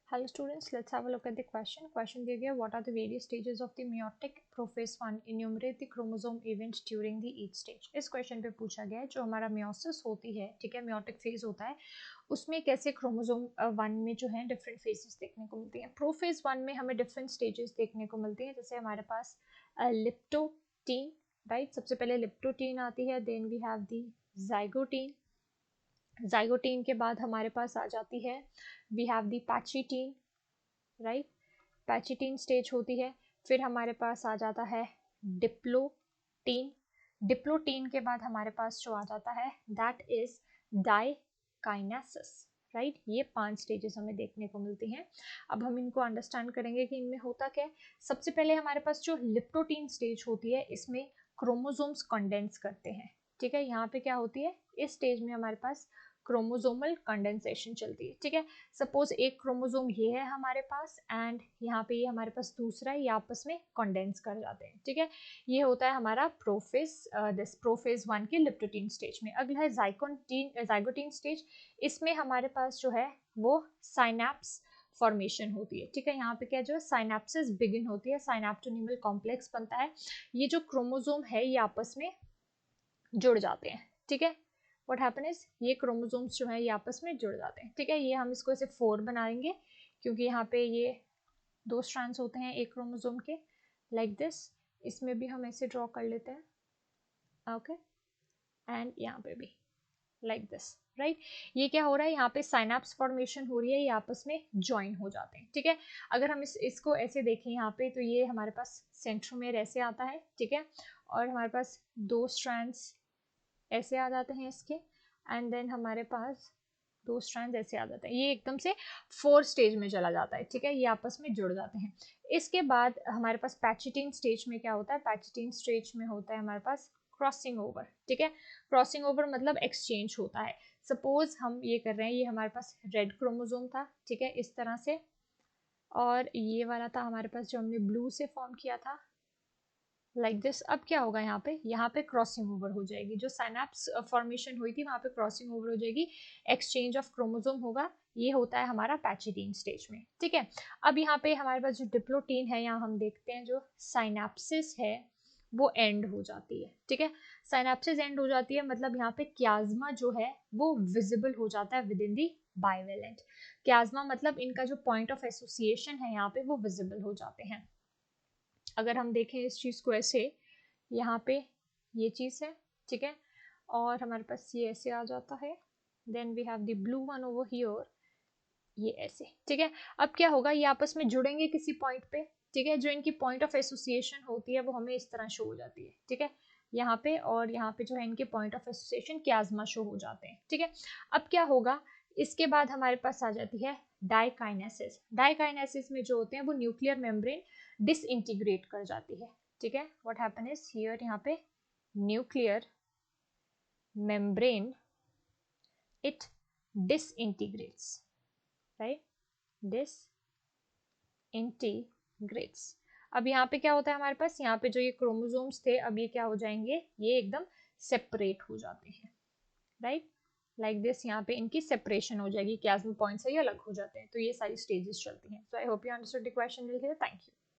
Hello students, let's have a look at the question. Question दिया गया what are the various stages of the meiotic prophase 1? Enumerate the chromosome events during the each stage. इस question पे पूछा गया है जो हमारा meiosis होती है, ठीक है, meiotic phase होता है, उसमें कैसे क्रोमोसोम 1 में जो है डिफरेंट फेजेस देखने को मिलती हैं. प्रोफेज 1 में हमें डिफरेंट स्टेजेस देखने को मिलती हैं, जैसे हमारे पास लिप्टोटीन, राइट, सबसे पहले लिप्टोटीन आती है, then we have the zygotene. Zygotene के बाद हमारे पास आ जाती है we have the pachytene, right, pachytene stage होती है. फिर हमारे पास आ जाता है डिप्लोटीन. डिप्लोटीन के बाद हमारे पास जो आ जाता है दैट इज डाइकाइनेसिस, राइट. ये 5 स्टेजेस हमें देखने को मिलती हैं. अब हम इनको अंडरस्टैंड करेंगे कि इनमें होता क्या है. सबसे पहले हमारे पास जो लिप्टोटीन स्टेज होती है इसमें क्रोमोसोम्स कंडेंस करते हैं, ठीक है. यहाँ पे क्या होती है, इस स्टेज में हमारे पास क्रोमोसोमल कंडेंसेशन चलती है, ठीक है. सपोज एक क्रोमोसोम ये है हमारे पास एंड यहाँ पे ये हमारे पास दूसरा है, ये आपस में कंडेंस कर जाते हैं, ठीक है. ये होता है हमारा प्रोफेज 1 के लिप्टोटीन स्टेज में. अगला है जाइगोटीन स्टेज. इसमें हमारे पास जो है वो साइनैप्स फॉर्मेशन होती है, ठीक है. यहाँ पे क्या जो है साइनैप्सिस बिगिन होती है, साइनैप्टोनिमल कॉम्प्लेक्स बनता है. ये जो क्रोमोसोम है ये आपस में जुड़ जाते हैं, ठीक है. व्हाट हैपन इज ये क्रोमोसोम्स जो है ये आपस में जुड़ जाते हैं, ठीक है. ये हम इसको ऐसे 4 बनाएंगे क्योंकि यहाँ पे ये 2 स्ट्रैंड्स होते हैं एक क्रोमोसोम के, लाइक दिस. इसमें भी हम ऐसे ड्रॉ कर लेते हैं, ओके, एंड यहाँ पे भी लाइक दिस, राइट. ये क्या हो रहा है, यहाँ पे साइनैप्स फॉर्मेशन हो रही है, ये आपस में ज्वाइन हो जाते हैं, ठीक है. अगर हम इसको ऐसे देखें यहाँ पे तो ये हमारे पास सेंट्रोमेयर ऐसे आता है, ठीक है, और हमारे पास 2 स्ट्रैंड्स ऐसे आ जाते हैं इसके, एंड देन हमारे पास 2 स्ट्रैंड्स ऐसे आ जाते हैं. ये एकदम से 4 स्टेज में चला जाता है, ठीक है. ये आपस में जुड़ जाते हैं. इसके बाद हमारे पास पैचिटीन स्टेज में क्या होता है, पैचिटीन स्टेज में होता है हमारे पास क्रॉसिंग ओवर, ठीक है. क्रॉसिंग ओवर मतलब एक्सचेंज होता है. सपोज हम ये कर रहे हैं, ये हमारे पास रेड क्रोमोसोम था, ठीक है, इस तरह से, और ये वाला था हमारे पास जो हमने ब्लू से फॉर्म किया था, लाइक दिस. अब क्या होगा, यहाँ पे क्रॉसिंग ओवर हो जाएगी. जो साइनैप्स फॉर्मेशन हुई थी वहाँ पे क्रॉसिंग ओवर हो जाएगी, एक्सचेंज ऑफ क्रोमोसोम होगा. ये होता है हमारा पैचिटीन स्टेज में, ठीक है. अब यहाँ पे हमारे पास जो डिप्लोटीन है, यहाँ हम देखते हैं जो साइनैप्सिस है वो एंड हो जाती है, ठीक है. साइनैप्सिस एंड हो जाती है मतलब यहाँ पे क्याज्मा जो है वो विजिबल हो जाता है विद इन दी बाइवेलेंट. क्याज्मा मतलब इनका जो पॉइंट ऑफ एसोसिएशन है यहाँ पे वो विजिबल हो जाते हैं. अगर हम देखें इस चीज़ को ऐसे, यहाँ पे ये चीज़ है, ठीक है, और हमारे पास ये ऐसे आ जाता है, then we have the blue one over here, ये ऐसे, ठीक है. अब क्या होगा, ये आपस में जुड़ेंगे किसी पॉइंट पे, ठीक है. जो इनकी पॉइंट ऑफ एसोसिएशन होती है वो हमें इस तरह शो हो जाती है, ठीक है, यहाँ पे, और यहाँ पे जो है इनके पॉइंट ऑफ एसोसिएशन क्याज्मा शो हो जाते हैं, ठीक है. अब क्या होगा, इसके बाद हमारे पास आ जाती है डाइकाइनेसिस. डाइकाइनेसिस में जो होते हैं वो न्यूक्लियर मेम्ब्रेन डिसइंटीग्रेट कर जाती है, ठीक है. व्हाट हैपन इज हियर, यहाँ पे न्यूक्लियर मेम्ब्रेन इट डिसइंटीग्रेट्स, राइट, डिसइंटीग्रेट्स. अब यहाँ पे क्या होता है हमारे पास, यहाँ पे जो ये क्रोमोसोम्स थे अब ये क्या हो जाएंगे, ये एकदम सेपरेट हो जाते हैं, राइट, लाइक दिस. यहाँ पे इनकी सेपरेशन हो जाएगी, क्याज्मा पॉइंट से ये अलग हो जाते हैं. तो ये सारी स्टेजेस चलती हैं. So I hope you understood the question. Thank you.